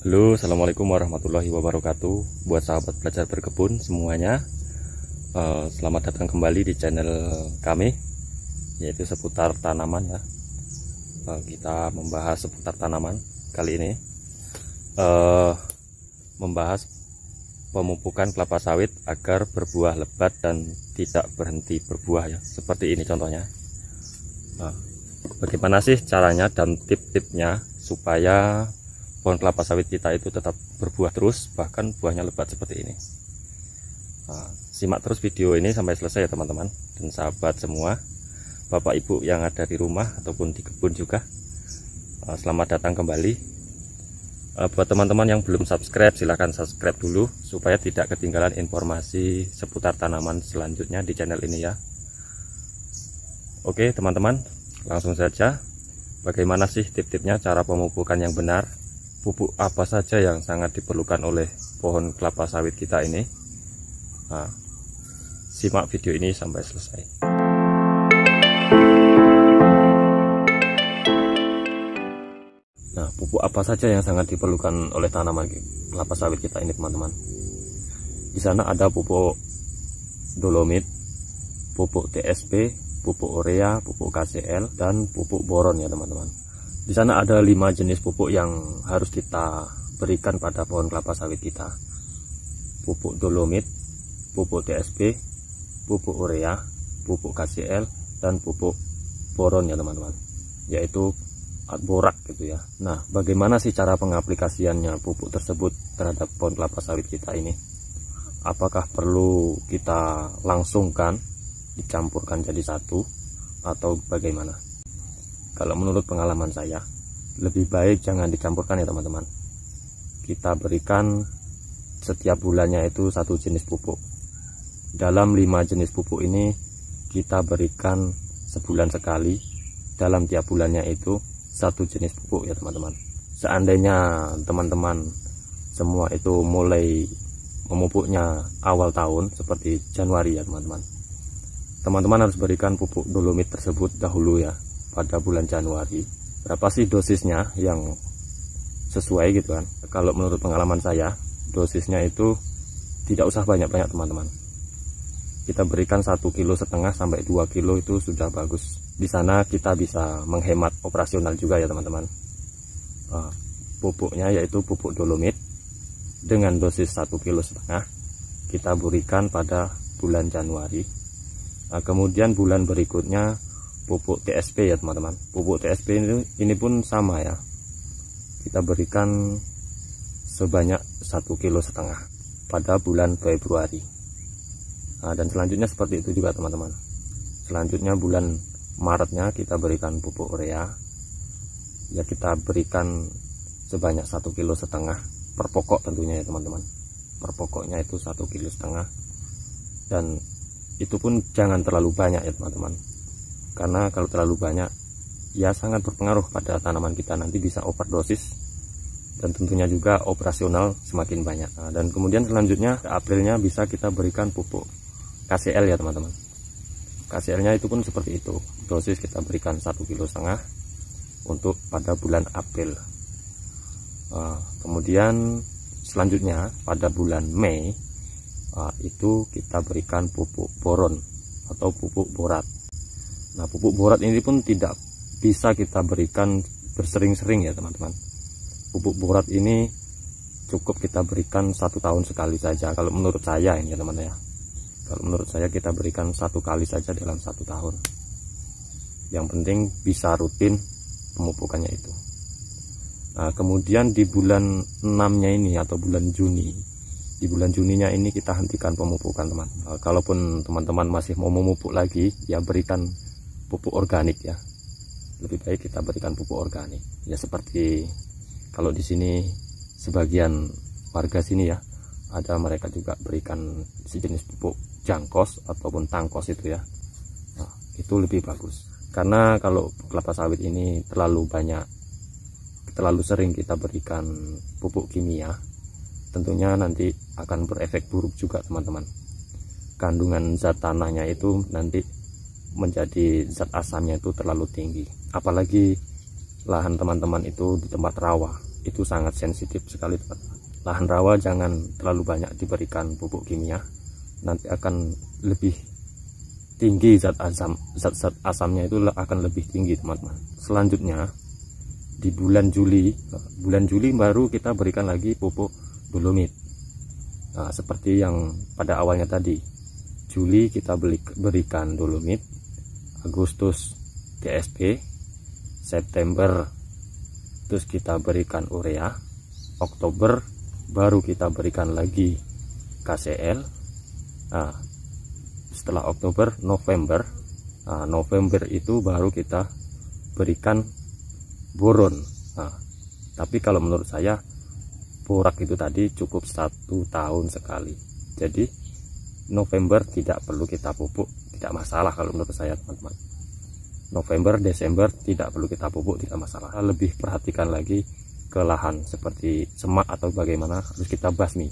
Halo, assalamualaikum warahmatullahi wabarakatuh. Buat sahabat belajar berkebun semuanya, selamat datang kembali di channel kami, yaitu seputar tanaman ya. Kita membahas seputar tanaman kali ini, membahas pemupukan kelapa sawit agar berbuah lebat dan tidak berhenti berbuah ya. Seperti ini contohnya. Bagaimana sih caranya dan tip-tipnya supaya pohon kelapa sawit kita itu tetap berbuah terus, bahkan buahnya lebat seperti ini. Simak terus video ini sampai selesai ya teman-teman dan sahabat semua, bapak ibu yang ada di rumah ataupun di kebun juga. Selamat datang kembali. Buat teman-teman yang belum subscribe, silahkan subscribe dulu supaya tidak ketinggalan informasi seputar tanaman selanjutnya di channel ini ya. Oke teman-teman, langsung saja. Bagaimana sih tip-tipnya cara pemupukan yang benar? Pupuk apa saja yang sangat diperlukan oleh pohon kelapa sawit kita ini? Simak video ini sampai selesai. Nah, pupuk apa saja yang sangat diperlukan oleh tanaman kelapa sawit kita ini teman-teman? Di sana ada pupuk dolomit, pupuk TSP, pupuk urea, pupuk KCl, dan pupuk boron ya teman-teman. Di sana ada 5 jenis pupuk yang harus kita berikan pada pohon kelapa sawit kita. Pupuk dolomit, pupuk TSP, pupuk urea, pupuk KCl, dan pupuk boron ya teman-teman. Yaitu borak gitu ya. Nah, bagaimana sih cara pengaplikasiannya pupuk tersebut terhadap pohon kelapa sawit kita ini? Apakah perlu kita langsungkan dicampurkan jadi satu atau bagaimana? Kalau menurut pengalaman saya, lebih baik jangan dicampurkan ya teman-teman. Kita berikan setiap bulannya itu satu jenis pupuk. Dalam 5 jenis pupuk ini kita berikan sebulan sekali. Dalam tiap bulannya itu satu jenis pupuk ya teman-teman. Seandainya teman-teman semua itu mulai memupuknya awal tahun seperti Januari ya teman-teman, teman-teman harus berikan pupuk dolomit tersebut dahulu ya pada bulan Januari. Berapa sih dosisnya yang sesuai gitu kan? Kalau menurut pengalaman saya, dosisnya itu tidak usah banyak-banyak teman-teman. Kita berikan 1,5 kg sampai 2 kg itu sudah bagus. Di sana kita bisa menghemat operasional juga ya teman-teman. Pupuknya yaitu pupuk dolomit dengan dosis 1,5 kg kita berikan pada bulan Januari. Kemudian bulan berikutnya pupuk TSP ya teman-teman. Pupuk TSP ini pun sama ya, kita berikan sebanyak 1,5 kg pada bulan Februari. Dan selanjutnya seperti itu juga teman-teman. Selanjutnya bulan Maretnya kita berikan pupuk urea ya, kita berikan sebanyak 1,5 kg per pokok tentunya ya teman-teman. Per pokoknya itu 1,5 kg, dan itu pun jangan terlalu banyak ya teman-teman, karena kalau terlalu banyak ya sangat berpengaruh pada tanaman kita, nanti bisa overdosis dan tentunya juga operasional semakin banyak. Dan kemudian selanjutnya Aprilnya bisa kita berikan pupuk KCl ya teman-teman. KCl nya itu pun seperti itu, dosis kita berikan 1,5 kg untuk pada bulan April. Kemudian selanjutnya pada bulan Mei itu kita berikan pupuk boron atau pupuk borat. Nah, pupuk borat ini pun tidak bisa kita berikan bersering-sering ya teman-teman. Pupuk borat ini cukup kita berikan 1 tahun sekali saja. Kalau menurut saya ini ya teman-teman ya. Kalau menurut saya kita berikan 1 kali saja dalam 1 tahun. Yang penting bisa rutin pemupukannya itu. Nah, kemudian di bulan 6-nya ini atau bulan Juni. Di bulan Juninya ini kita hentikan pemupukan teman. Kalaupun teman-teman masih mau memupuk lagi, ya berikan pupuk organik ya. Lebih baik kita berikan pupuk organik ya, seperti kalau di sini sebagian warga sini ya, ada mereka juga berikan sejenis pupuk jangkos ataupun tangkos itu ya. Nah, itu lebih bagus, karena kalau kelapa sawit ini terlalu sering kita berikan pupuk kimia, tentunya nanti akan berefek buruk juga teman-teman. Kandungan zat tanahnya itu nanti menjadi zat asamnya itu terlalu tinggi, apalagi lahan teman-teman itu di tempat rawa itu sangat sensitif sekali teman-teman. Lahan rawa jangan terlalu banyak diberikan pupuk kimia, nanti akan lebih tinggi zat asamnya itu akan lebih tinggi teman-teman. Selanjutnya di bulan Juli baru kita berikan lagi pupuk dolomit. Nah, seperti yang pada awalnya tadi, Juli kita berikan dolomit, Agustus TSP, September terus kita berikan urea, Oktober baru kita berikan lagi KCL. Nah, setelah Oktober, November, November itu baru kita berikan boron. Nah, tapi kalau menurut saya borak itu tadi cukup 1 tahun sekali, jadi November tidak perlu kita pupuk, tidak masalah kalau menurut saya teman-teman. November, Desember tidak perlu kita pupuk, tidak masalah. Lebih perhatikan lagi ke lahan seperti semak atau bagaimana, harus kita basmi.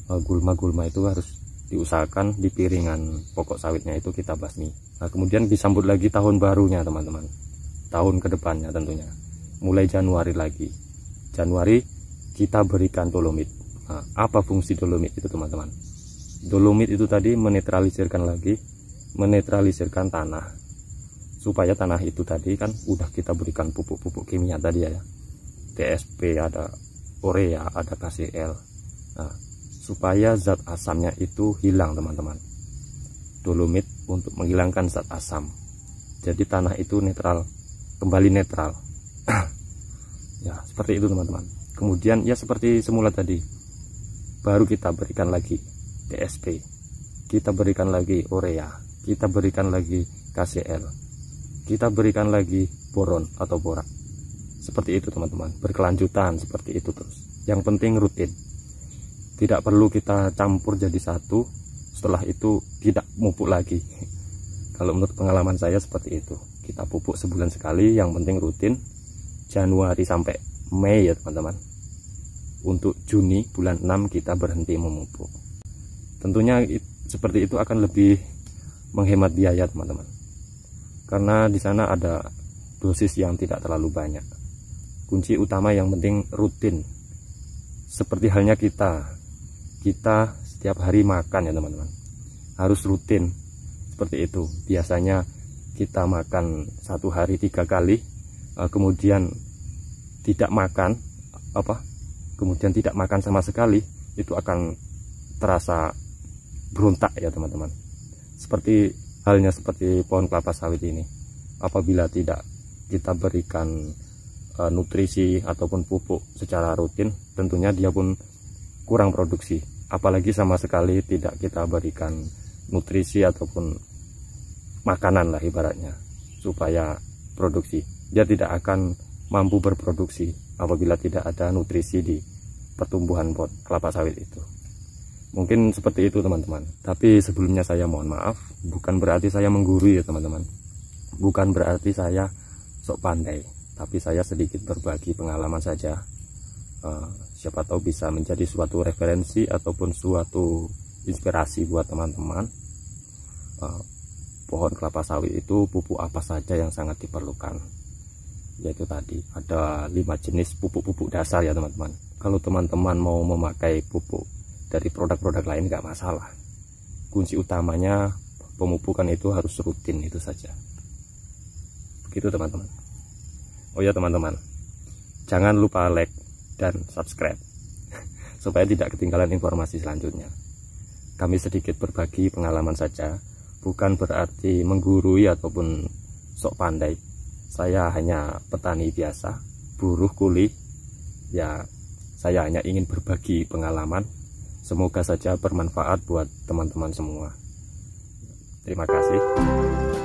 Gulma-gulma itu harus diusahakan di piringan pokok sawitnya itu kita basmi. Nah, kemudian disambut lagi tahun barunya teman-teman, tahun kedepannya tentunya mulai Januari lagi. Januari kita berikan dolomit. Nah, apa fungsi dolomit itu teman-teman? Dolomit itu tadi menetralisirkan tanah, supaya tanah itu tadi kan udah kita berikan pupuk-pupuk kimia tadi ya, TSP, ada urea, ada KCL. Nah, supaya zat asamnya itu hilang teman-teman. Dolomit untuk menghilangkan zat asam, jadi tanah itu netral, kembali netral. Ya seperti itu teman-teman. Kemudian ya seperti semula tadi, baru kita berikan lagi TSP, kita berikan lagi urea, kita berikan lagi KCL, kita berikan lagi boron atau borak. Seperti itu teman-teman, berkelanjutan seperti itu terus. Yang penting rutin, tidak perlu kita campur jadi satu, setelah itu tidak pupuk lagi. Kalau menurut pengalaman saya seperti itu, kita pupuk sebulan sekali, yang penting rutin. Januari sampai Mei ya teman-teman. Untuk Juni bulan 6 kita berhenti memupuk. Tentunya seperti itu akan lebih menghemat biaya teman-teman, karena di sana ada dosis yang tidak terlalu banyak. Kunci utama yang penting rutin. Seperti halnya kita setiap hari makan ya teman-teman, harus rutin seperti itu. Biasanya kita makan 1 hari 3 kali, kemudian tidak makan kemudian tidak makan sama sekali, itu akan terasa berontak ya teman-teman. Seperti halnya seperti pohon kelapa sawit ini, apabila tidak kita berikan nutrisi ataupun pupuk secara rutin, tentunya dia pun kurang produksi. Apalagi sama sekali tidak kita berikan nutrisi ataupun makanan lah ibaratnya, supaya produksi, dia tidak akan mampu berproduksi apabila tidak ada nutrisi di pertumbuhan pot kelapa sawit itu. Mungkin seperti itu teman-teman. Tapi sebelumnya saya mohon maaf, bukan berarti saya menggurui ya teman-teman, bukan berarti saya sok pandai, tapi saya sedikit berbagi pengalaman saja. Siapa tahu bisa menjadi suatu referensi ataupun suatu inspirasi buat teman-teman. Pohon kelapa sawit itu pupuk apa saja yang sangat diperlukan, yaitu tadi ada 5 jenis pupuk-pupuk dasar ya teman-teman. Kalau teman-teman mau memakai pupuk dari produk-produk lain nggak masalah, kunci utamanya pemupukan itu harus rutin, itu saja. Begitu teman-teman. Oh ya teman-teman, jangan lupa like dan subscribe supaya tidak ketinggalan informasi selanjutnya. Kami sedikit berbagi pengalaman saja, bukan berarti menggurui ataupun sok pandai. Saya hanya petani biasa, buruh kuli ya. Saya hanya ingin berbagi pengalaman, semoga saja bermanfaat buat teman-teman semua. Terima kasih.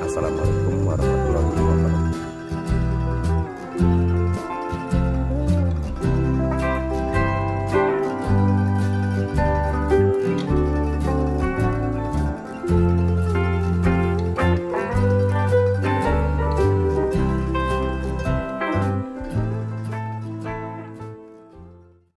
Assalamualaikum warahmatullahi wabarakatuh.